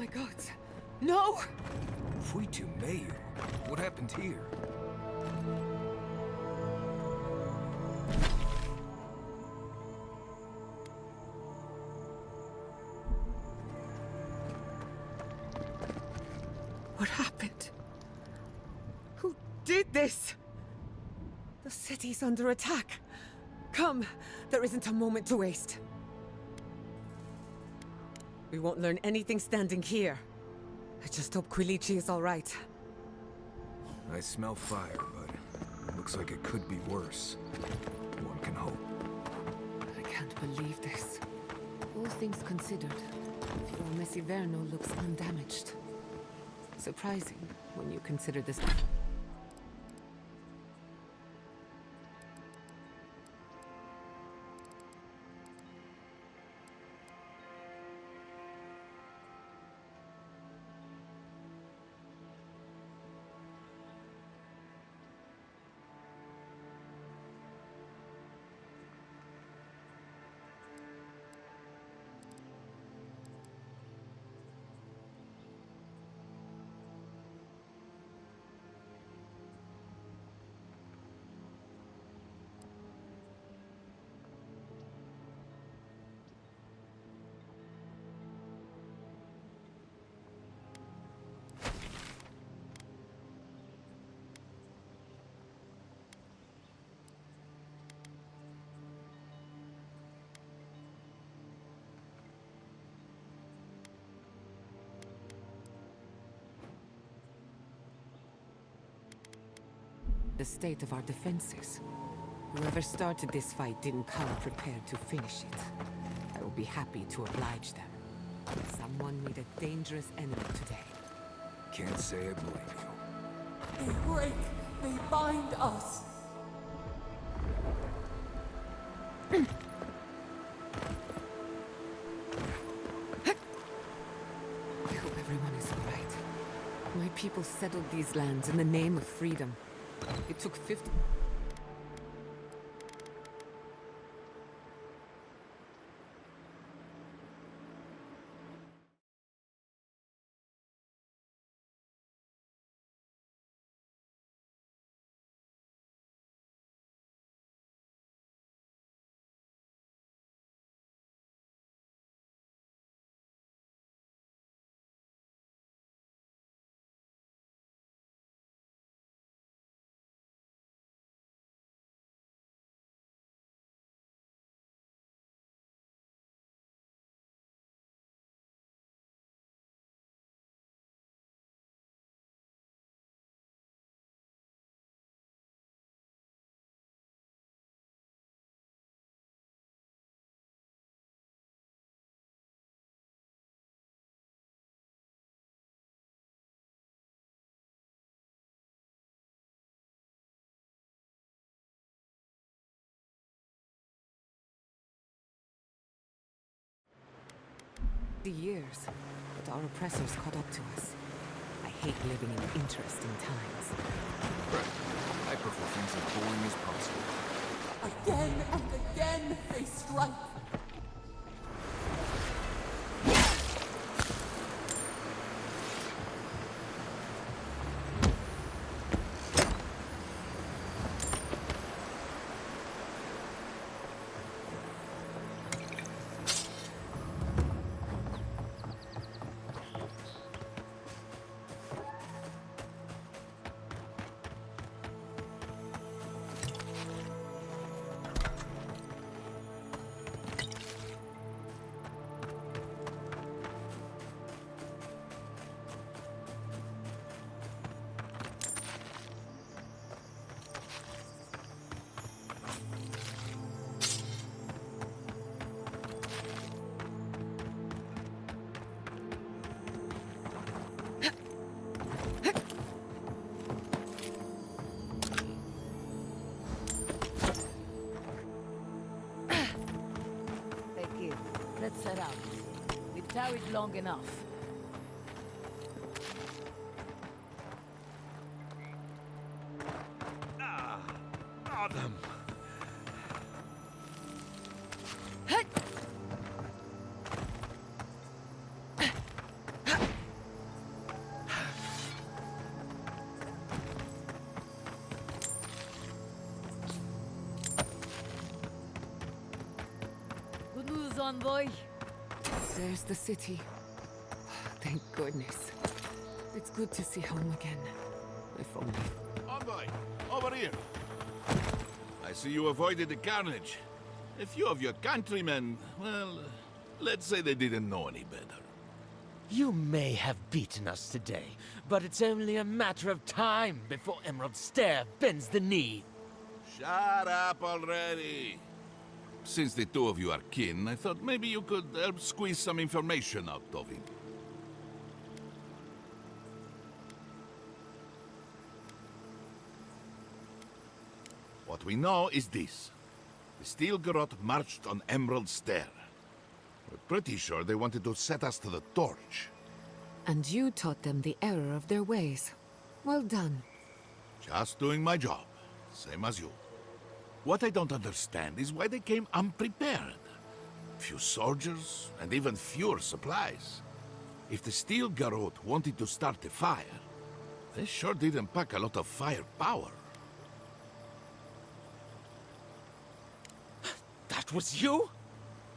my god. No! Fui to meio. What happened here? What happened? Who did this? The city's under attack. Come, there isn't a moment to waste. We won't learn anything standing here. I just hope Quilici is all right. I smell fire, but it looks like it could be worse. One can hope. I can't believe this. All things considered, Fior Messiverno looks undamaged. Surprising when you consider this. The state of our defenses. Whoever started this fight didn't come prepared to finish it. I will be happy to oblige them. Someone made a dangerous enemy today. Can't say I blame you. They break, they bind us. I hope everyone is all right. My people settled these lands in the name of freedom. It took 50... years, but our oppressors caught up to us. I hate living in interesting times. Right. I prefer things as boring as possible. Again and again they strike. Let's set out. We've tarried long enough. Adam! convoy? There's the city. Thank goodness. It's good to see home again. If only. Envoy, over here. I see you avoided the carnage. A few of your countrymen, well, let's say they didn't know any better. You may have beaten us today, but it's only a matter of time before Emerald Stair bends the knee. Shut up already. Since the two of you are kin, I thought maybe you could help squeeze some information out of him. What we know is this. The Steel Garrote marched on Emerald Stair. We're pretty sure they wanted to set us to the torch. And you taught them the error of their ways. Well done. Just doing my job, same as you. What I don't understand is why they came unprepared. Few soldiers, and even fewer supplies. If the Steel Garrote wanted to start a fire, they sure didn't pack a lot of firepower. That was you?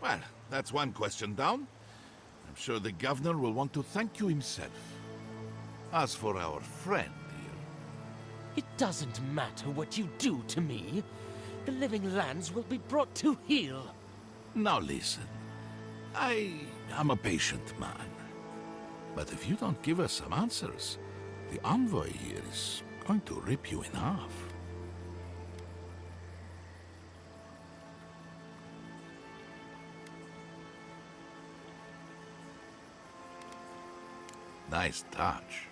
Well, that's one question down. I'm sure the governor will want to thank you himself. As for our friend here... It doesn't matter what you do to me. The living lands will be brought to heel. Now listen, I am a patient man. But if you don't give us some answers, the envoy here is going to rip you in half. Nice touch.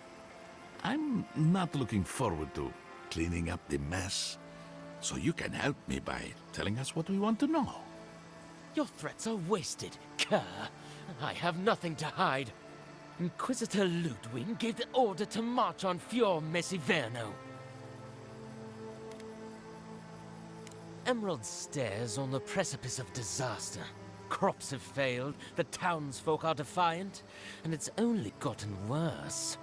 I'm not looking forward to cleaning up the mess, so you can help me by telling us what we want to know. Your threats are wasted, Kerr. I have nothing to hide. Inquisitor Ludwig gave the order to march on Fior Mesiverno. Emerald Stair's on the precipice of disaster. Crops have failed, the townsfolk are defiant, and it's only gotten worse.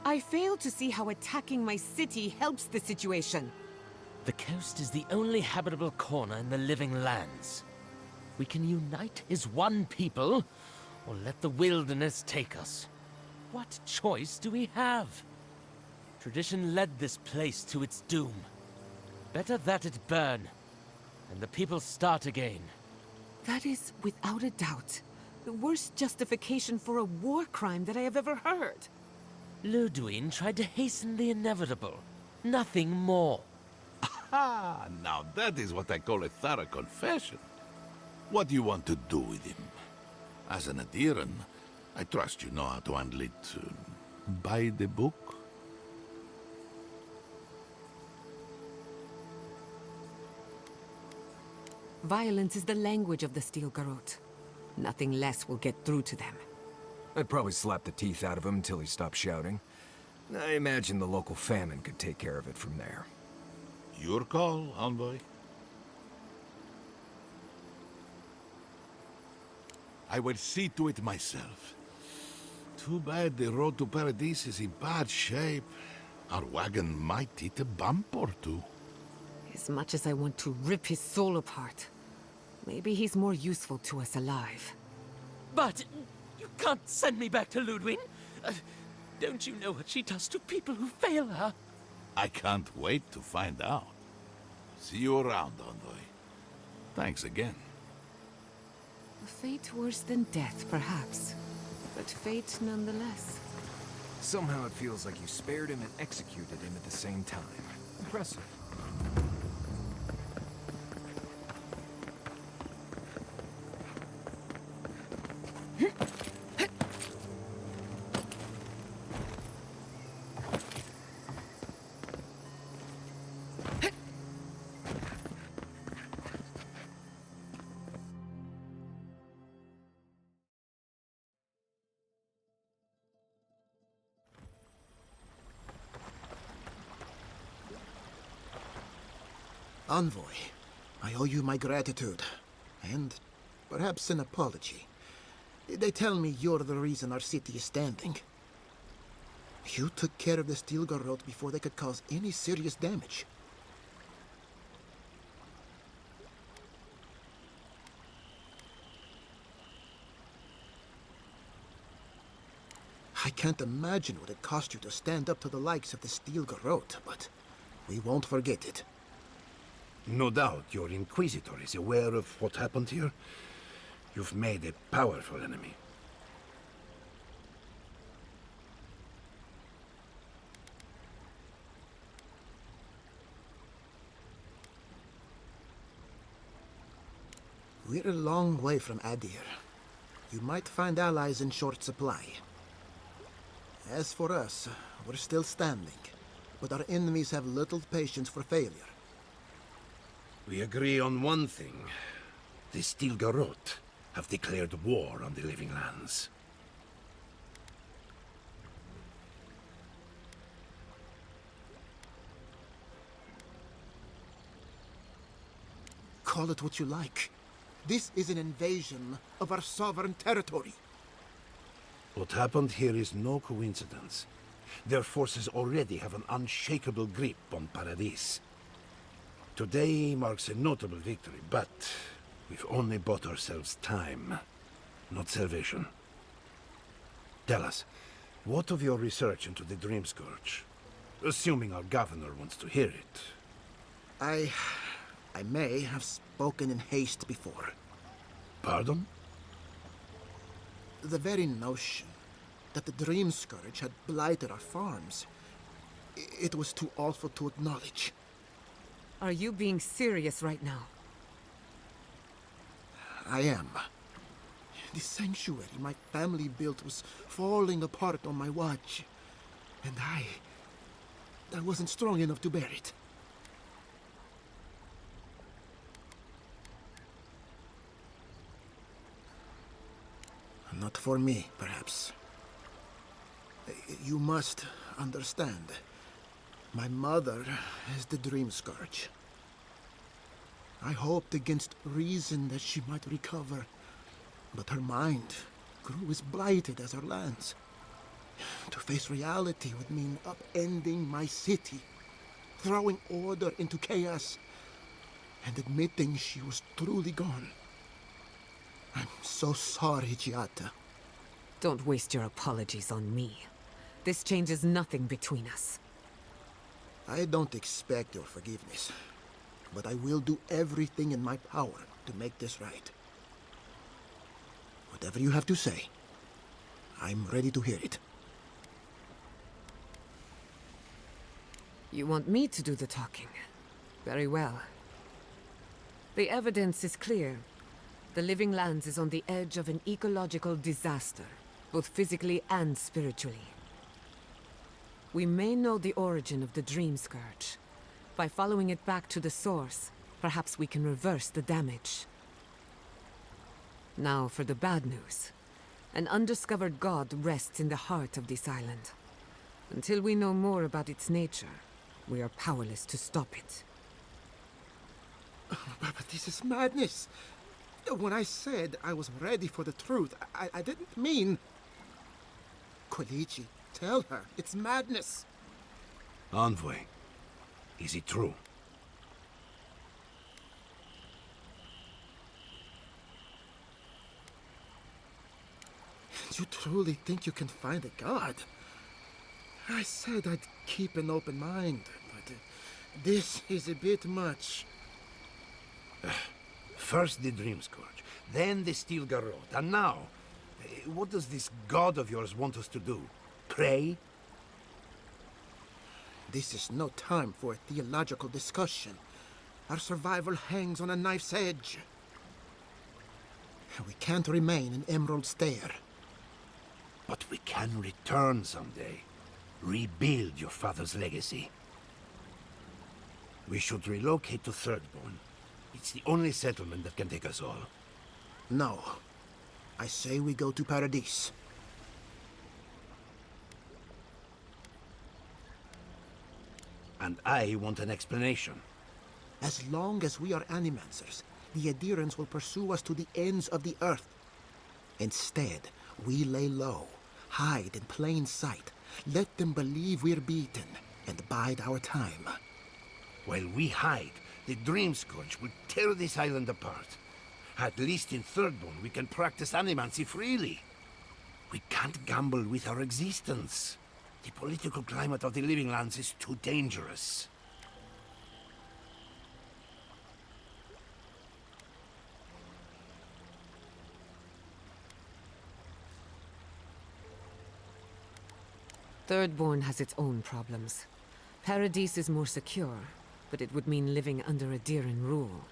I fail to see how attacking my city helps the situation. The coast is the only habitable corner in the living lands. We can unite as one people, or let the wilderness take us. What choice do we have? Tradition led this place to its doom. Better that it burn, and the people start again. That is, without a doubt, the worst justification for a war crime that I have ever heard. Ludwig tried to hasten the inevitable. Nothing more. Ah, now that is what I call a thorough confession. What do you want to do with him? As an adherent, I trust you know how to handle it by the book. Violence is the language of the Steel Garrote. Nothing less will get through to them. I'd probably slap the teeth out of him until he stopped shouting. I imagine the local famine could take care of it from there. Your call, envoy. I will see to it myself. Too bad the road to Paradise is in bad shape. Our wagon might hit a bump or two. As much as I want to rip his soul apart, maybe he's more useful to us alive. But you can't send me back to Ludwig. Don't you know what she does to people who fail her? I can't wait to find out. See you around, envoy. Thanks again. A fate worse than death, perhaps. But fate nonetheless. Somehow it feels like you spared him and executed him at the same time. Impressive. Envoy, I owe you my gratitude, and perhaps an apology. They tell me you're the reason our city is standing. You took care of the Steel Garrote before they could cause any serious damage. I can't imagine what it cost you to stand up to the likes of the Steel Garrote, but we won't forget it. No doubt your Inquisitor is aware of what happened here. You've made a powerful enemy. We're a long way from Adir. You might find allies in short supply. As for us, we're still standing, but our enemies have little patience for failure. We agree on one thing. The Steel Garrote have declared war on the Living Lands. Call it what you like. This is an invasion of our sovereign territory. What happened here is no coincidence. Their forces already have an unshakable grip on Paradis. Today marks a notable victory, but we've only bought ourselves time, not salvation. Tell us, what of your research into the Dream Scourge? Assuming our governor wants to hear it. I may have spoken in haste before. Pardon? The very notion that the Dream Scourge had blighted our farms, it was too awful to acknowledge. Are you being serious right now? I am. The sanctuary my family built was falling apart on my watch. And I wasn't strong enough to bear it. Not for me, perhaps. You must understand. My mother is the Dream Scourge. I hoped against reason that she might recover, but her mind grew as blighted as her lands. To face reality would mean upending my city, throwing order into chaos, and admitting she was truly gone. I'm so sorry, Giata. Don't waste your apologies on me. This changes nothing between us. I don't expect your forgiveness, but I will do everything in my power to make this right. Whatever you have to say, I'm ready to hear it. You want me to do the talking? Very well. The evidence is clear. The Living Lands is on the edge of an ecological disaster, both physically and spiritually. We may know the origin of the Dream Scourge. By following it back to the source, perhaps we can reverse the damage. Now for the bad news. An undiscovered god rests in the heart of this island. Until we know more about its nature, we are powerless to stop it. But this is madness. When I said I was ready for the truth, I didn't mean... Quilici, tell her, it's madness. Envoy, is it true? You truly think you can find a god? I said I'd keep an open mind, but this is a bit much. First the Dream Scourge, then the Steel Garrote, and now, what does this god of yours want us to do? Pray? This is no time for a theological discussion. Our survival hangs on a knife's edge. We can't remain in Emerald Stair. But we can return someday. Rebuild your father's legacy. We should relocate to Thirdborn. It's the only settlement that can take us all. No. I say we go to Paradis. And I want an explanation. As long as we are Animancers, the Adherents will pursue us to the ends of the earth. Instead, we lay low, hide in plain sight, let them believe we're beaten, and bide our time. While we hide, the Dream Scourge will tear this island apart. At least in Thirdborn, we can practice animancy freely. We can't gamble with our existence. The political climate of the Living Lands is too dangerous. Thirdborn has its own problems. Paradise is more secure, but it would mean living under a Diran rule.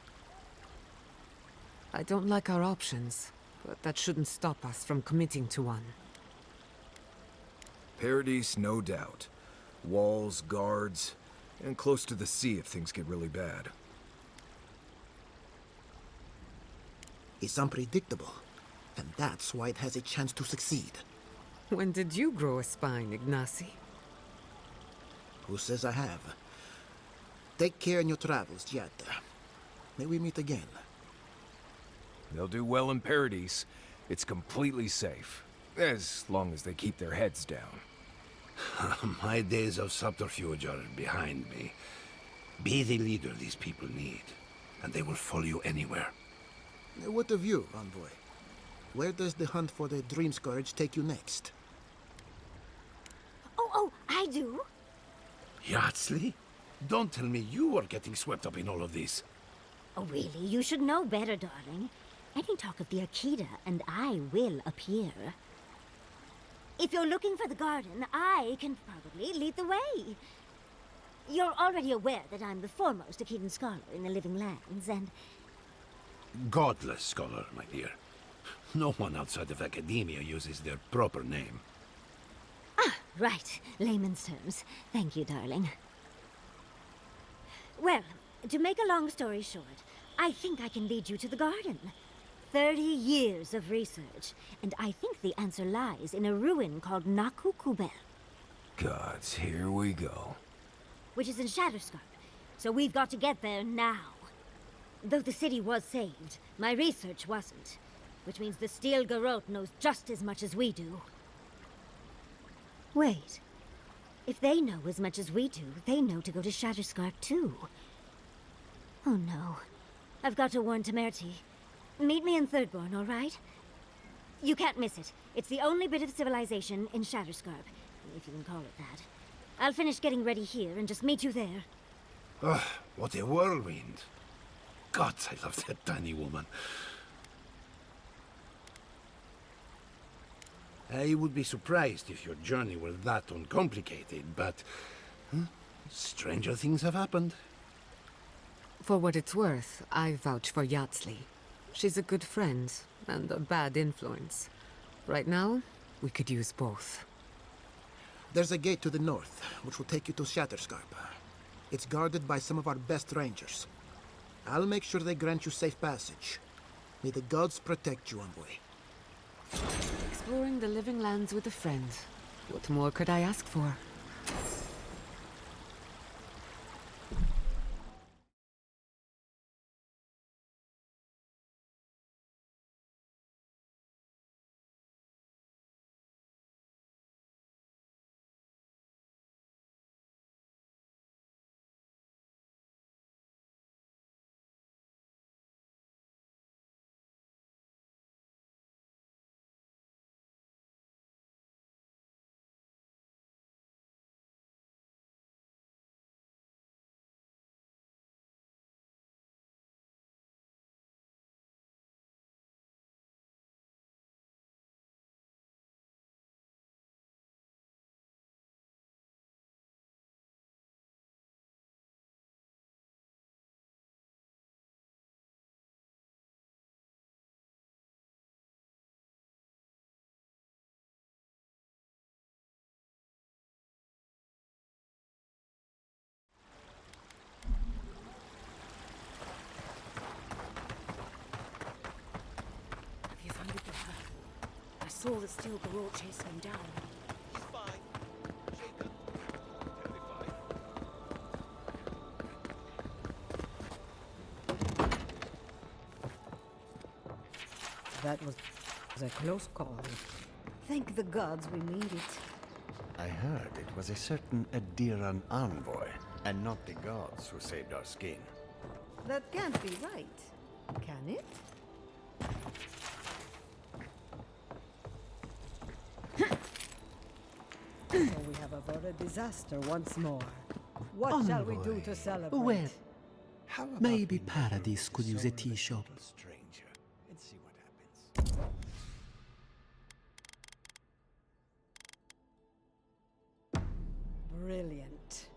I don't like our options, but that shouldn't stop us from committing to one. Paradise, no doubt. Walls, guards, and close to the sea if things get really bad. It's unpredictable, and that's why it has a chance to succeed. When did you grow a spine, Ignacy? Who says I have? Take care in your travels, Giada. May we meet again. They'll do well in Paradise. It's completely safe. As long as they keep their heads down. My days of subterfuge are behind me. Be the leader these people need, and they will follow you anywhere. What of you, Envoy? Where does the hunt for the Dream Scourge take you next? Oh, I do. Yardsley? Don't tell me you are getting swept up in all of this. Oh, really? You should know better, darling. Any talk of the Akita, and I will appear. If you're looking for the garden, I can probably lead the way. You're already aware that I'm the foremost Akitan scholar in the Living Lands, and... Godless scholar, my dear. No one outside of academia uses their proper name. Ah, right. Layman's terms. Thank you, darling. Well, to make a long story short, I think I can lead you to the garden. 30 years of research, and I think the answer lies in a ruin called Nakukubel, Gods, here we go. which is in Shatterscarp. So we've got to get there now. Though the city was saved, my research wasn't. Which means the Steel Garrote knows just as much as we do. Wait. If they know as much as we do, they know to go to Shatterscarp too. Oh no. I've got to warn Temerity. Meet me in Thirdborn, all right? You can't miss it. It's the only bit of civilization in Shatterscarp, if you can call it that. I'll finish getting ready here and just meet you there. Ugh, what a whirlwind. God, I love that tiny woman. I would be surprised if your journey were that uncomplicated, but... stranger things have happened. For what it's worth, I vouch for Yardsley. She's a good friend, and a bad influence. Right now, we could use both. There's a gate to the north, which will take you to Shatterscarp. It's guarded by some of our best rangers. I'll make sure they grant you safe passage. May the gods protect you, Envoy. Exploring the Living Lands with a friend. What more could I ask for? Have you found it, Doctor? I saw the Steel Garrote chasing him down. He's fine. Shaken. Terrified. That was a close call. Thank the gods we made it. I heard it was a certain Adiran envoy, and not the gods who saved our skin. That can't be right, can it? or a disaster once more. What shall we do to celebrate? Well, How about maybe we meet Paradise could use a some tea shop. little stranger and see what happens. Brilliant.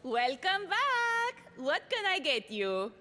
Welcome back! What can I get you?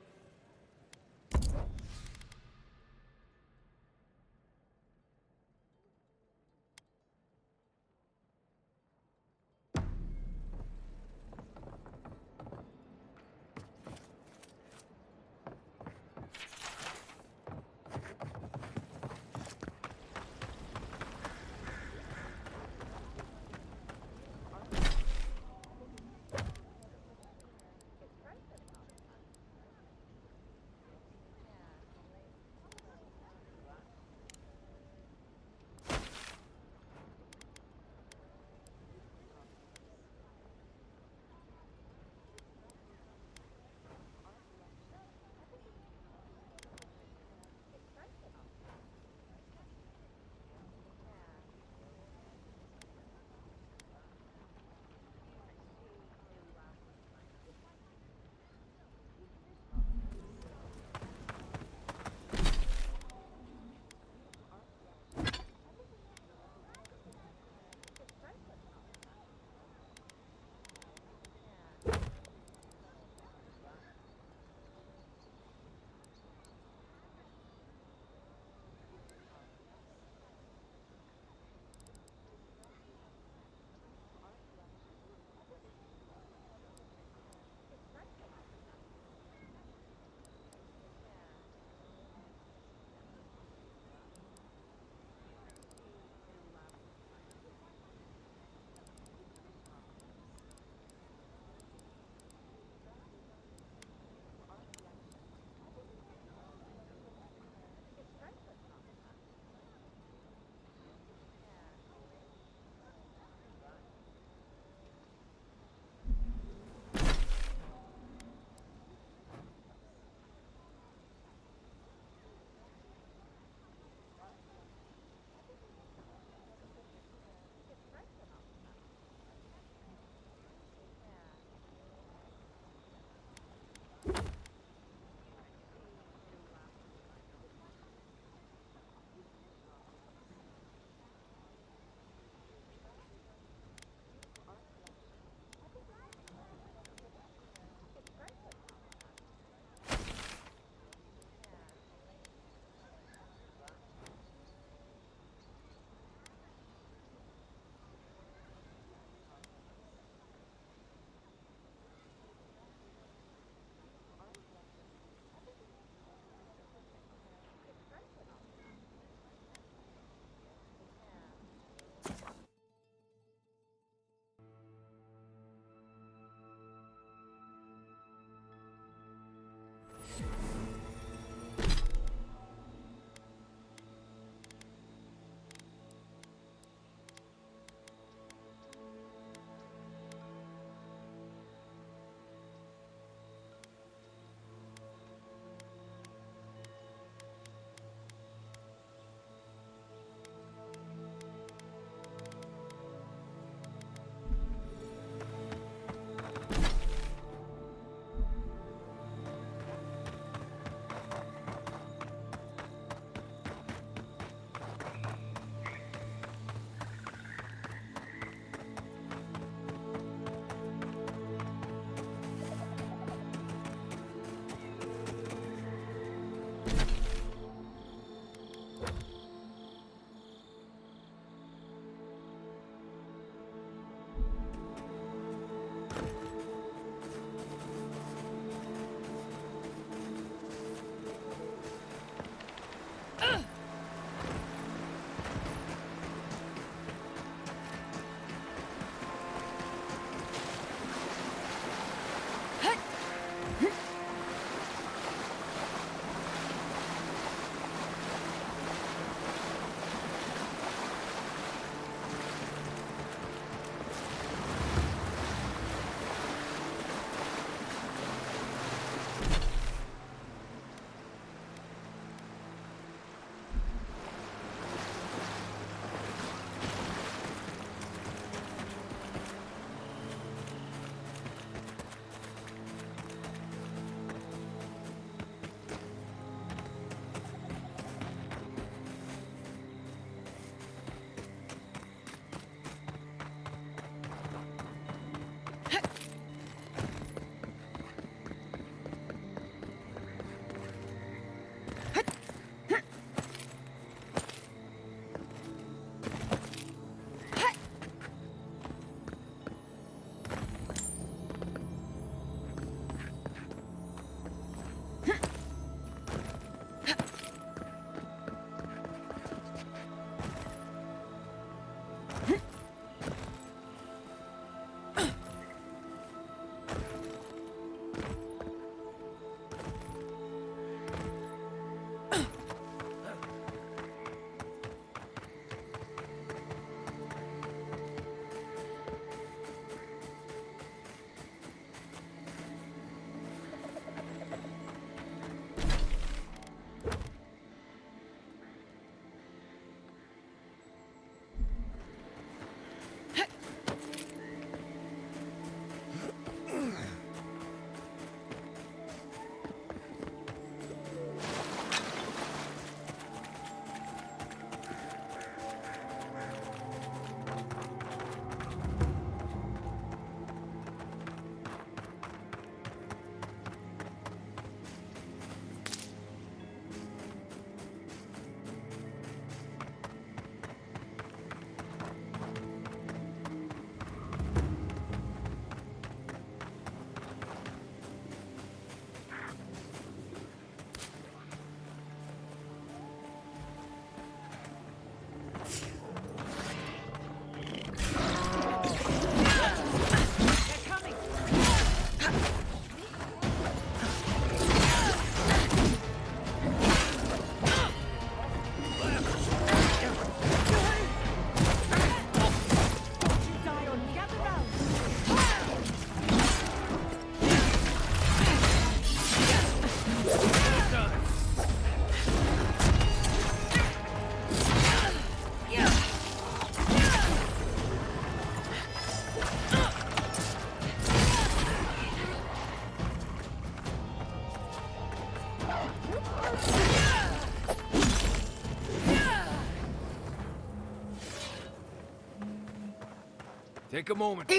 Take a moment.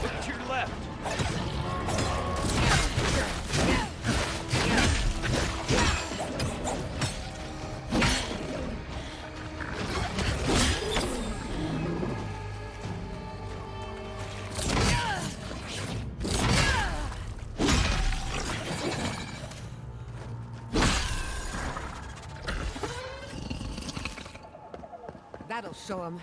Look to your left. That'll show him.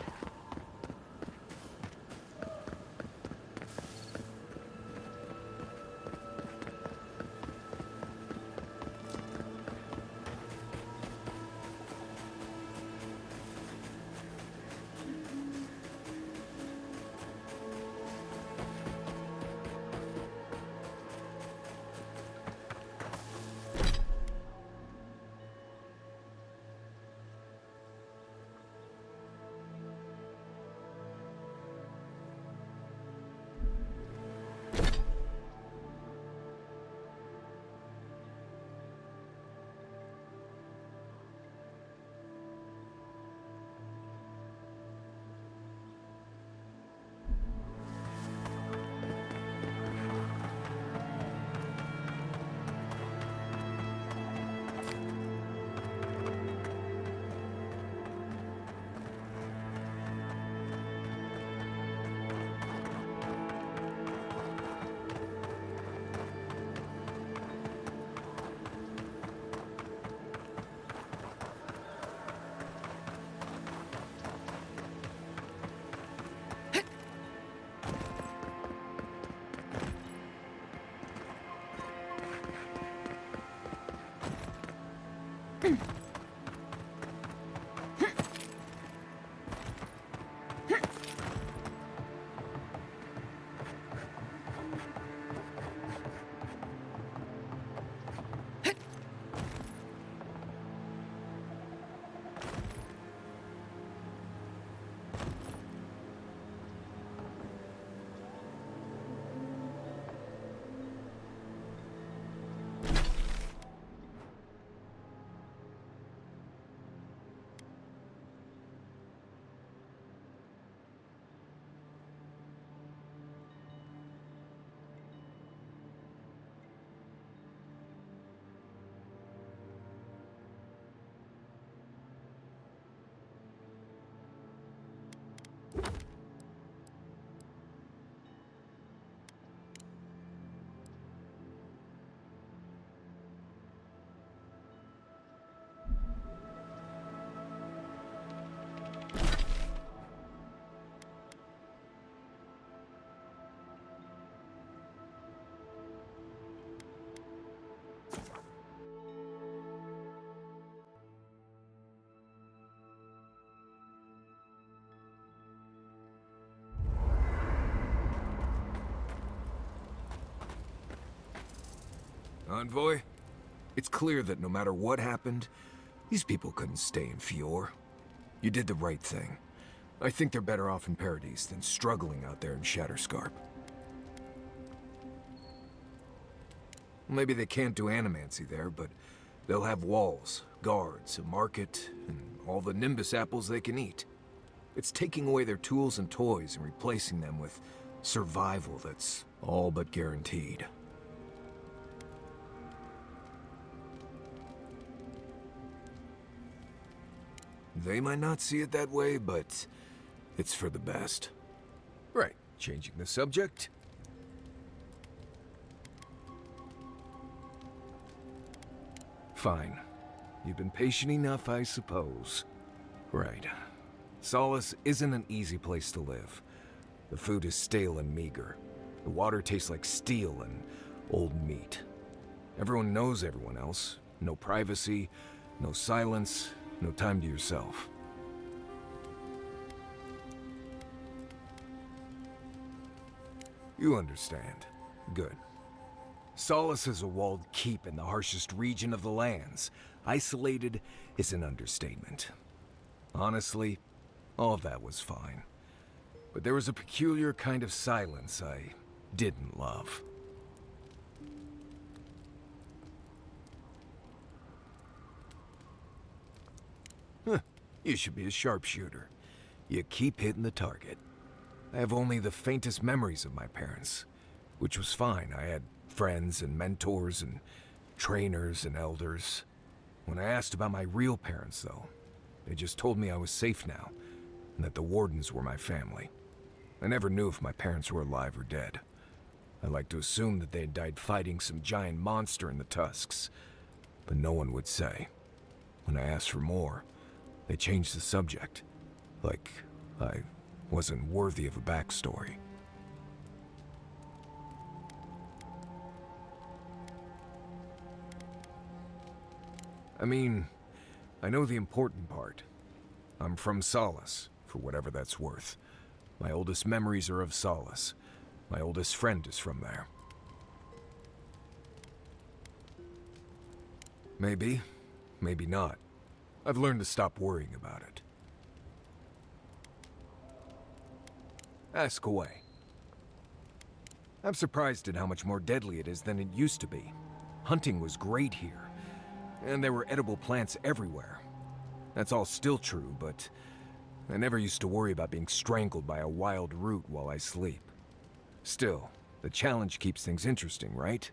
Envoy, it's clear that no matter what happened, these people couldn't stay in Fior. You did the right thing. I think they're better off in Paradise than struggling out there in Shatterscarp. Maybe they can't do animancy there, but they'll have walls, guards, a market, and all the Nimbus apples they can eat. It's taking away their tools and toys and replacing them with survival that's all but guaranteed. They might not see it that way, but it's for the best. Right, changing the subject. Fine. You've been patient enough, I suppose. Right. Solace isn't an easy place to live. The food is stale and meager. The water tastes like steel and old meat. Everyone knows everyone else. No privacy, no silence, no time to yourself. You understand. Good. Solace is a walled keep in the harshest region of the lands. Isolated is an understatement. Honestly, all of that was fine. But there was a peculiar kind of silence I didn't love. Huh, you should be a sharpshooter. You keep hitting the target. I have only the faintest memories of my parents, which was fine. I had friends and mentors and trainers and elders. When I asked about my real parents, though, they just told me I was safe now, and that the Wardens were my family. I never knew if my parents were alive or dead. I like to assume that they had died fighting some giant monster in the Tusks, but no one would say. When I asked for more, they changed the subject, like I wasn't worthy of a backstory. I mean, I know the important part. I'm from Solace, for whatever that's worth. My oldest memories are of Solace. My oldest friend is from there. Maybe, maybe not. I've learned to stop worrying about it. Ask away. I'm surprised at how much more deadly it is than it used to be. Hunting was great here, and there were edible plants everywhere. That's all still true, but I never used to worry about being strangled by a wild root while I sleep. Still, the challenge keeps things interesting, right?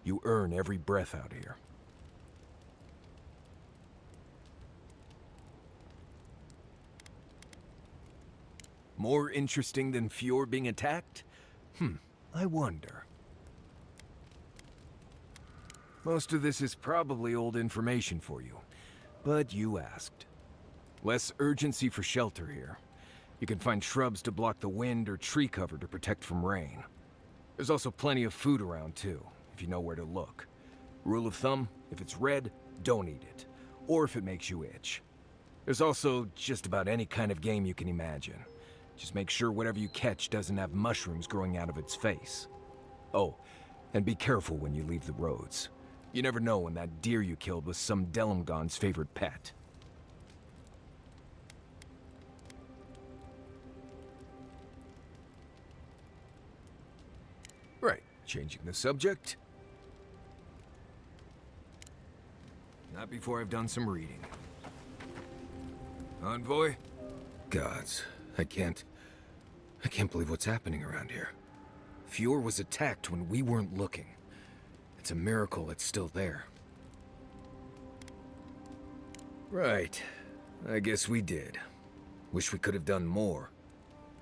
You earn every breath out here. More interesting than Fjord being attacked? I wonder. Most of this is probably old information for you, but you asked. Less urgency for shelter here. You can find shrubs to block the wind or tree cover to protect from rain. There's also plenty of food around too, if you know where to look. Rule of thumb, if it's red, don't eat it, or if it makes you itch. There's also just about any kind of game you can imagine. Just make sure whatever you catch doesn't have mushrooms growing out of its face. Oh, and be careful when you leave the roads. You never know when that deer you killed was some Delmgon's favorite pet. Right, changing the subject. Not before I've done some reading. Envoy? Gods, I can't believe what's happening around here. Fjord was attacked when we weren't looking. It's a miracle it's still there. Right. I guess we did. Wish we could have done more.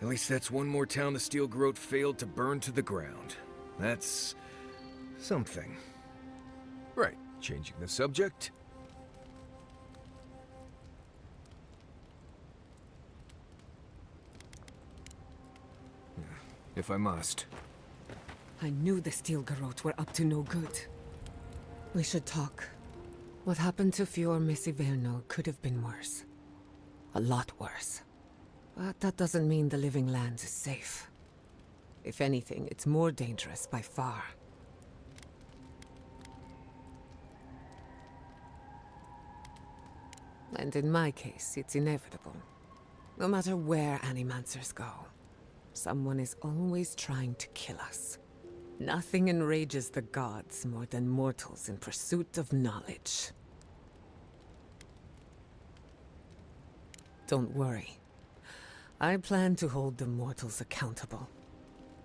At least that's one more town the Steel Garrote failed to burn to the ground. That's something. Right. Changing the subject. If I must. I knew the Steel Garrote were up to no good. We should talk. What happened to Fjord Messiverno could have been worse. A lot worse. But that doesn't mean the living lands is safe. If anything, it's more dangerous by far. And in my case, it's inevitable. No matter where animancers go, someone is always trying to kill us. Nothing enrages the gods more than mortals in pursuit of knowledge. Don't worry. I plan to hold the mortals accountable.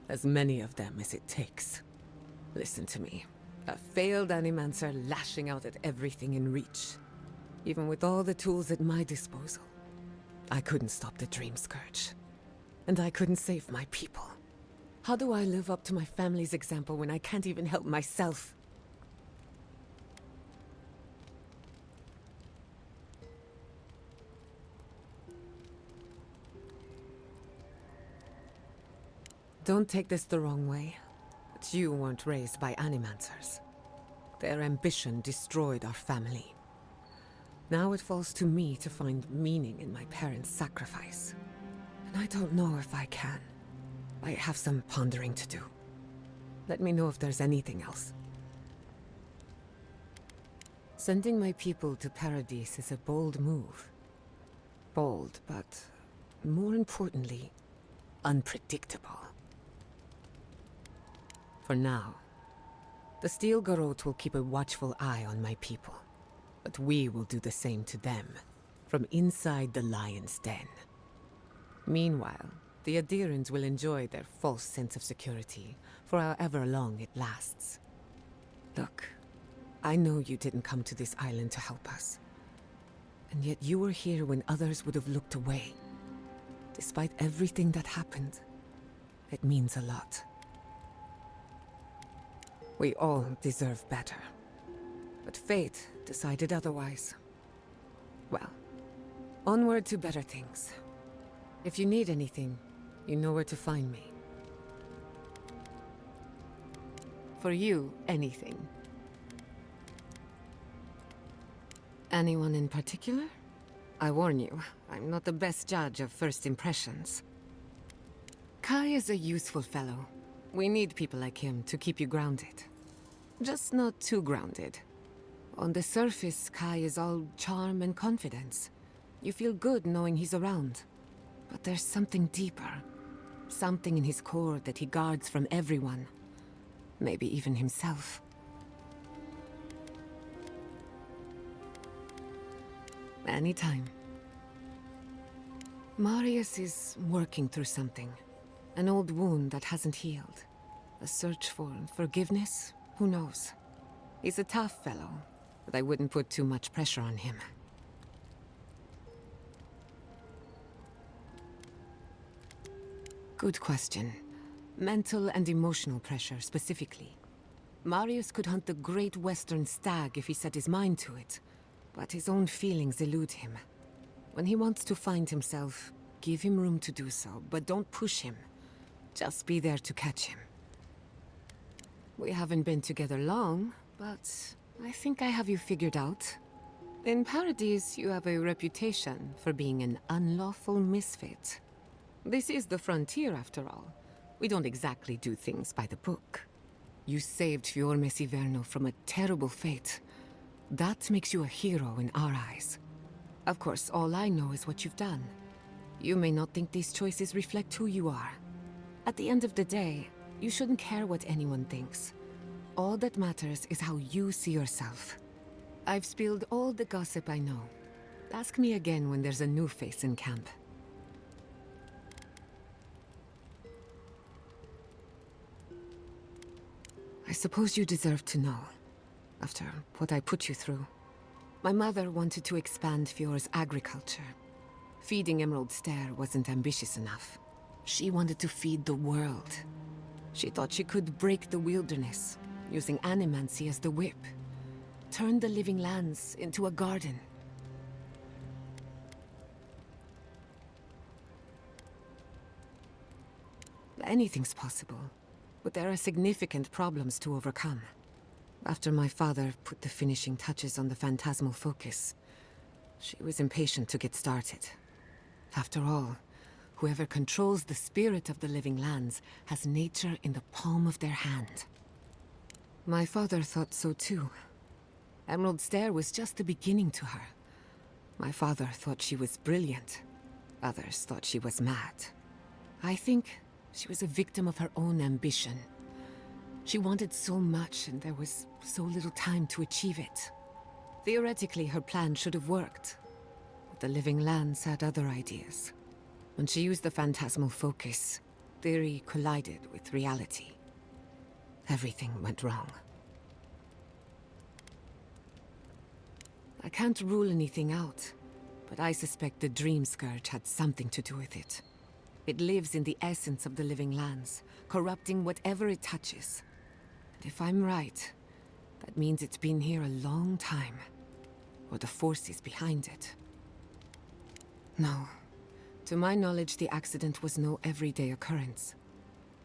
As many of them as it takes. Listen to me. A failed animancer lashing out at everything in reach. Even with all the tools at my disposal. I couldn't stop the Dream Scourge. And I couldn't save my people. How do I live up to my family's example when I can't even help myself? Don't take this the wrong way, but you weren't raised by animancers. Their ambition destroyed our family. Now it falls to me to find meaning in my parents' sacrifice. And I don't know if I can. I have some pondering to do. Let me know if there's anything else. Sending my people to Paradise is a bold move. Bold, but more importantly, unpredictable. For now, the Steel Garrote will keep a watchful eye on my people. But we will do the same to them, from inside the lion's den. Meanwhile, the Adherents will enjoy their false sense of security for however long it lasts. Look, I know you didn't come to this island to help us. And yet you were here when others would have looked away. Despite everything that happened, it means a lot. We all deserve better. But fate decided otherwise. Well, onward to better things. If you need anything, you know where to find me. For you, anything. Anyone in particular? I warn you, I'm not the best judge of first impressions. Kai is a useful fellow. We need people like him to keep you grounded. Just not too grounded. On the surface, Kai is all charm and confidence. You feel good knowing he's around. But there's something deeper. Something in his core that he guards from everyone. Maybe even himself. Anytime. Marius is working through something. An old wound that hasn't healed. A search for forgiveness? Who knows? He's a tough fellow, but I wouldn't put too much pressure on him. Good question. Mental and emotional pressure, specifically. Marius could hunt the great western stag if he set his mind to it, but his own feelings elude him. When he wants to find himself, give him room to do so, but don't push him. Just be there to catch him. We haven't been together long, but I think I have you figured out. In Paradise, you have a reputation for being an unlawful misfit. This is the frontier, after all. We don't exactly do things by the book. You saved Fiormes Iverno from a terrible fate. That makes you a hero in our eyes. Of course, all I know is what you've done. You may not think these choices reflect who you are. At the end of the day, you shouldn't care what anyone thinks. All that matters is how you see yourself. I've spilled all the gossip I know. Ask me again when there's a new face in camp. I suppose you deserve to know, after what I put you through. My mother wanted to expand Fiore's agriculture. Feeding Emerald Stair wasn't ambitious enough. She wanted to feed the world. She thought she could break the wilderness, using animancy as the whip. Turn the living lands into a garden. Anything's possible, but there are significant problems to overcome. After my father put the finishing touches on the phantasmal focus, she was impatient to get started. After all, whoever controls the spirit of the living lands has nature in the palm of their hand. My father thought so too. Emerald Stair was just the beginning to her. My father thought she was brilliant. Others thought she was mad. I think she was a victim of her own ambition. She wanted so much, and there was so little time to achieve it. Theoretically, her plan should have worked. But the living lands had other ideas. When she used the phantasmal focus, theory collided with reality. Everything went wrong. I can't rule anything out, but I suspect the Dream Scourge had something to do with it. It lives in the essence of the living lands, corrupting whatever it touches. And if I'm right, that means it's been here a long time. Or the forces behind it. No. To my knowledge, the accident was no everyday occurrence.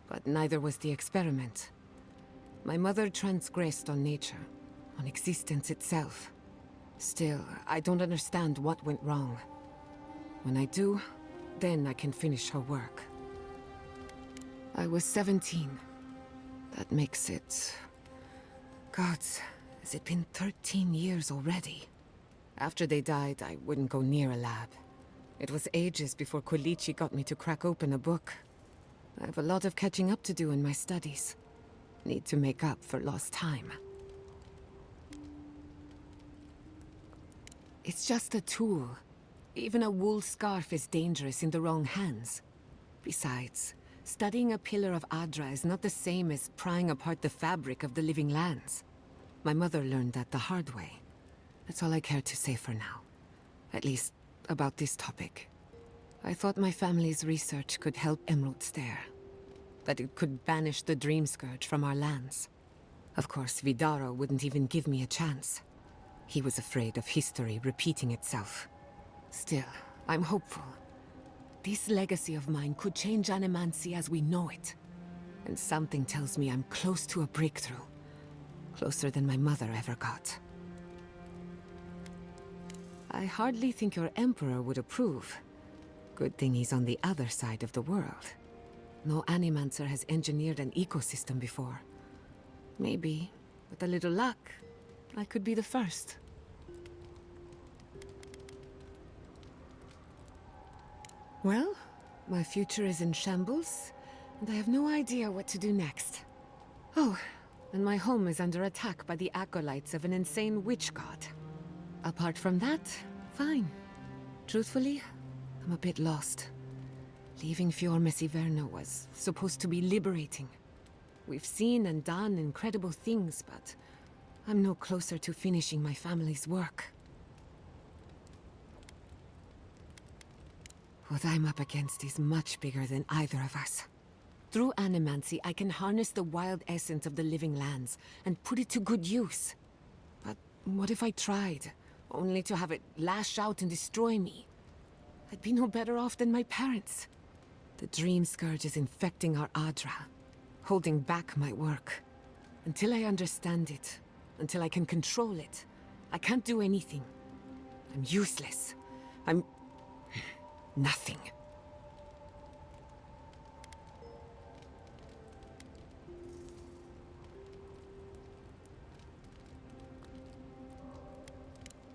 But neither was the experiment. My mother transgressed on nature, on existence itself. Still, I don't understand what went wrong. When I do, then I can finish her work. I was 17. That makes it... Gods, has it been 13 years already? After they died, I wouldn't go near a lab. It was ages before Quilici got me to crack open a book. I have a lot of catching up to do in my studies. Need to make up for lost time. It's just a tool. Even a wool scarf is dangerous in the wrong hands. Besides, studying a pillar of Adra is not the same as prying apart the fabric of the living lands. My mother learned that the hard way. That's all I care to say for now. At least, about this topic. I thought my family's research could help Emerald Stare. That it could banish the Dream Scourge from our lands. Of course, Vidaro wouldn't even give me a chance. He was afraid of history repeating itself. Still, I'm hopeful. This legacy of mine could change Animancy as we know it. And something tells me I'm close to a breakthrough. Closer than my mother ever got. I hardly think your Emperor would approve. Good thing he's on the other side of the world. No Animancer has engineered an ecosystem before. Maybe, with a little luck, I could be the first. Well, my future is in shambles, and I have no idea what to do next. Oh, and my home is under attack by the acolytes of an insane witch god. Apart from that, fine. Truthfully, I'm a bit lost. Leaving Fior Messiverno was supposed to be liberating. We've seen and done incredible things, but I'm no closer to finishing my family's work. What I'm up against is much bigger than either of us. Through Animancy, I can harness the wild essence of the living lands and put it to good use. But what if I tried, only to have it lash out and destroy me? I'd be no better off than my parents. The Dream Scourge is infecting our Adra, holding back my work. Until I understand it, until I can control it, I can't do anything. I'm useless. I'm... nothing.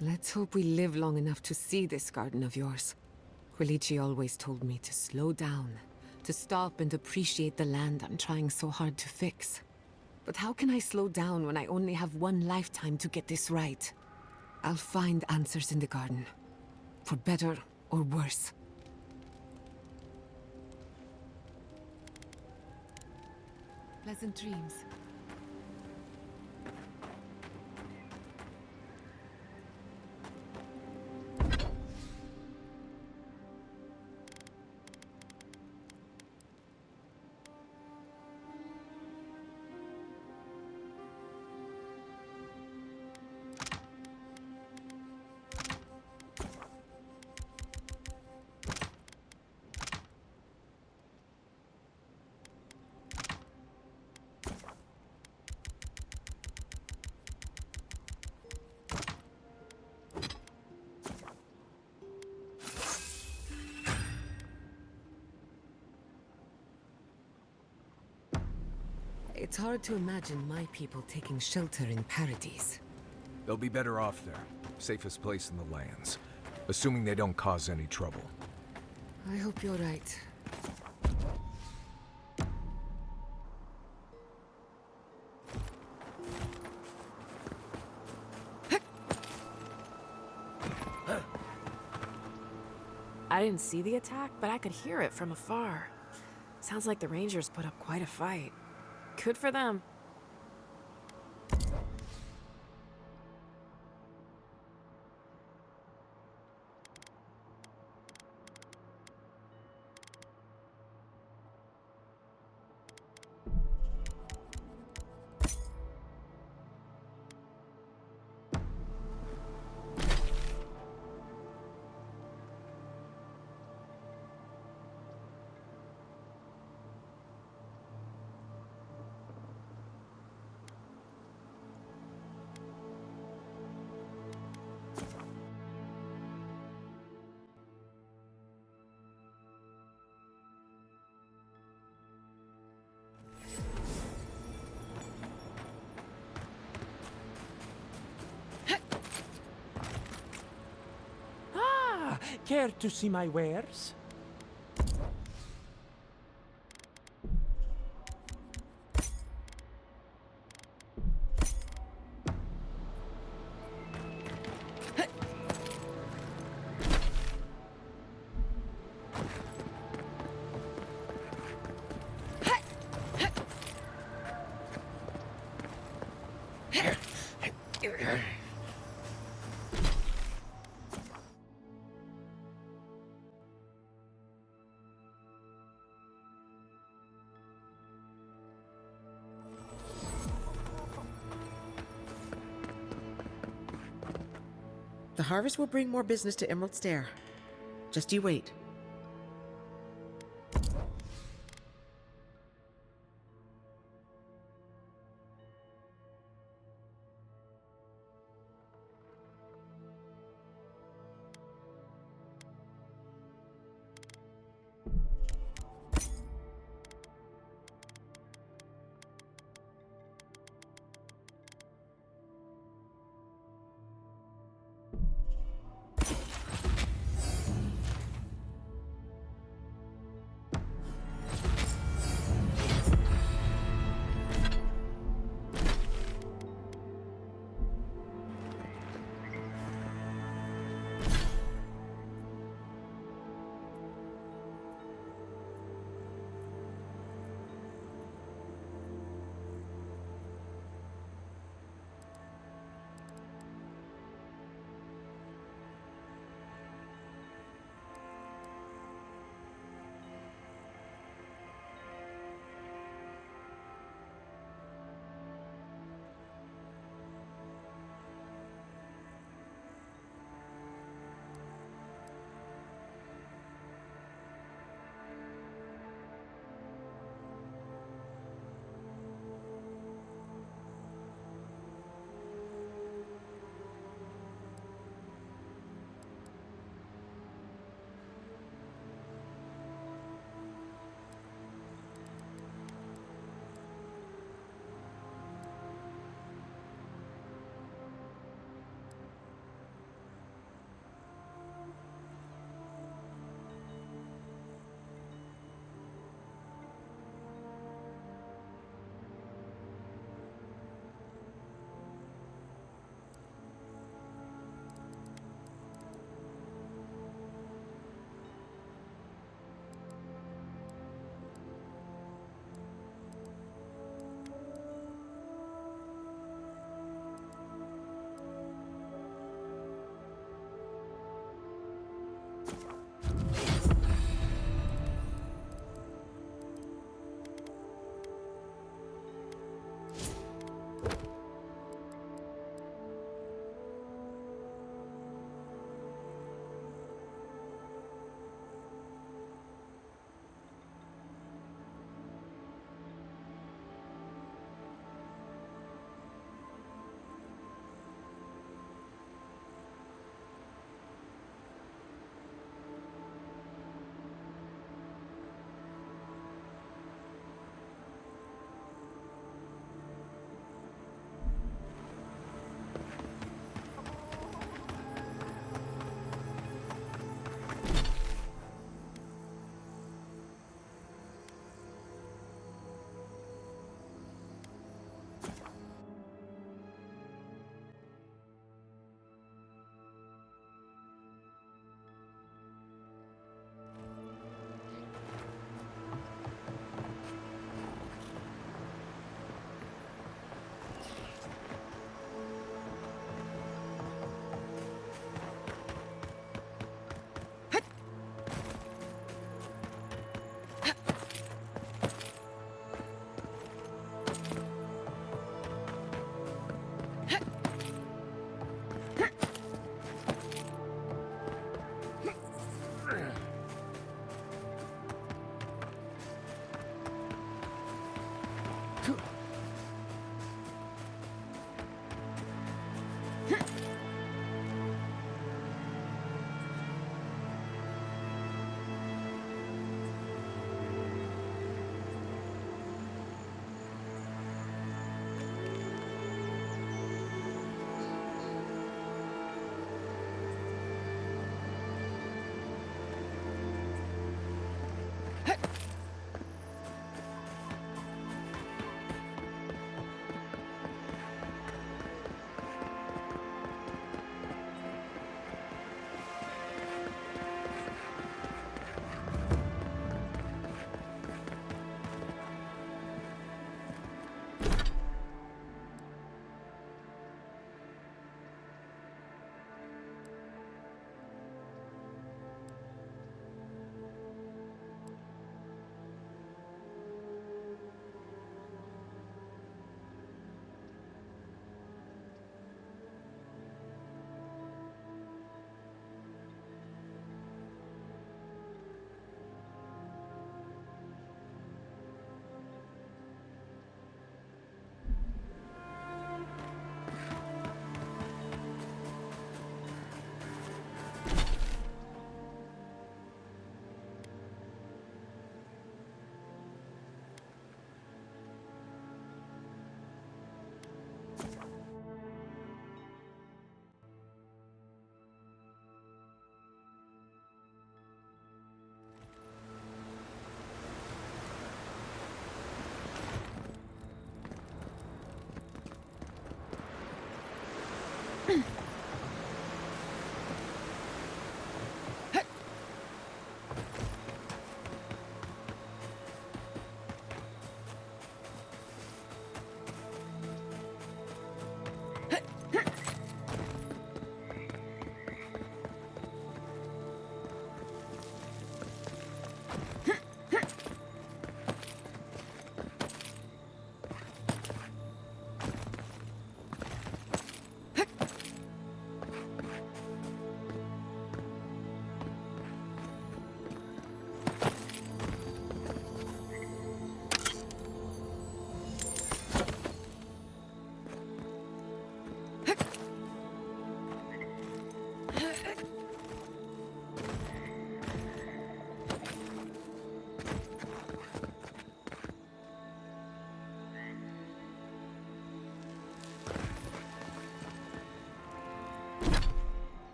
Let's hope we live long enough to see this garden of yours. Quilici always told me to slow down, to stop and appreciate the land I'm trying so hard to fix. But how can I slow down when I only have one lifetime to get this right? I'll find answers in the garden. For better or worse. Pleasant dreams. It's hard to imagine my people taking shelter in Paradise. They'll be better off there. Safest place in the lands. Assuming they don't cause any trouble. I hope you're right. I didn't see the attack, but I could hear it from afar. Sounds like the Rangers put up quite a fight. Good for them. Care to see my wares? The harvest will bring more business to Emerald Stair. Just you wait.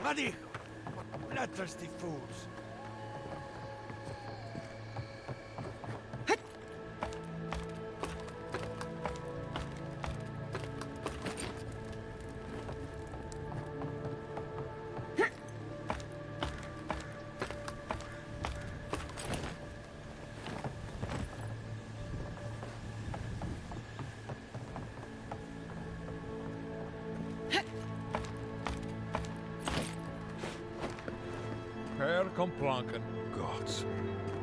Bloody bloodthirsty fools. Herr Komplanken. Gods.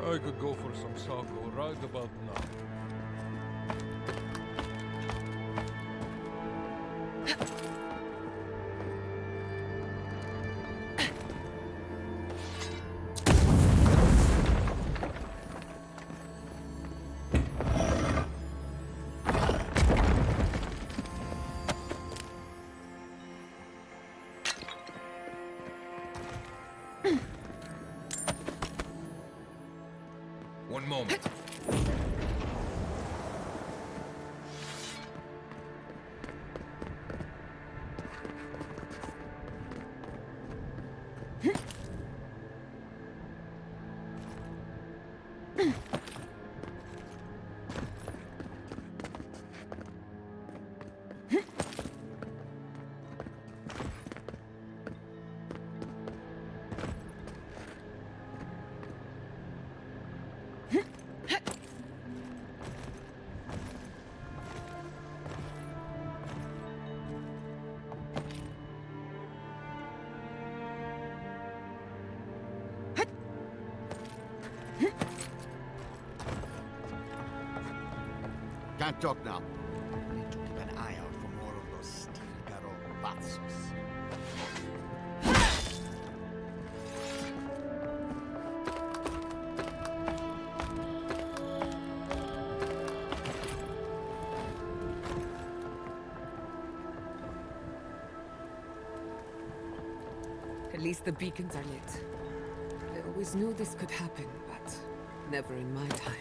I could go for some sako right about now. One moment. can't talk now. Need to keep an eye out for more of those steel garrobazos. At least the beacons are lit. I always knew this could happen, but never in my time.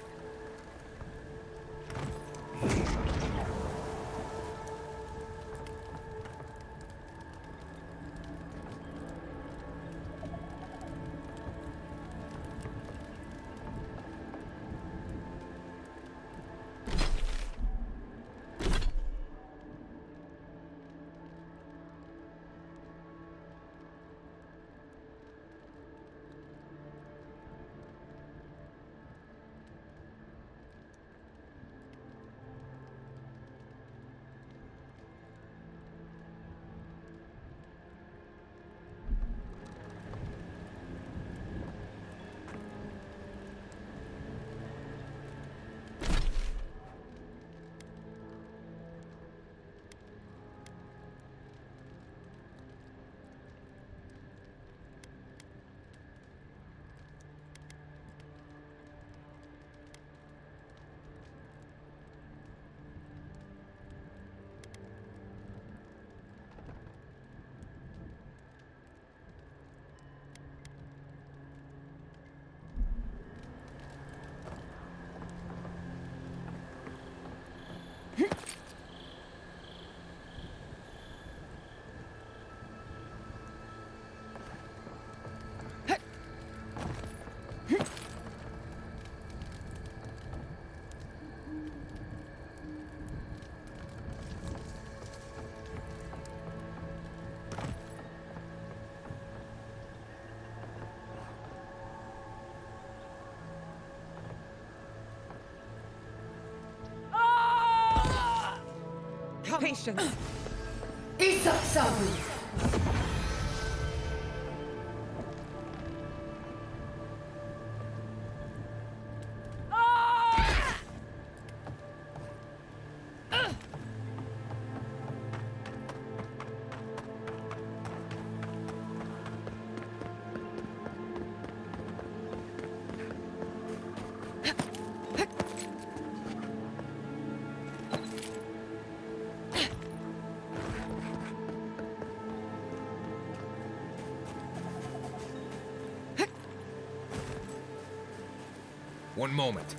Patience! Isak Sabu! One moment.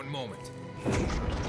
One moment.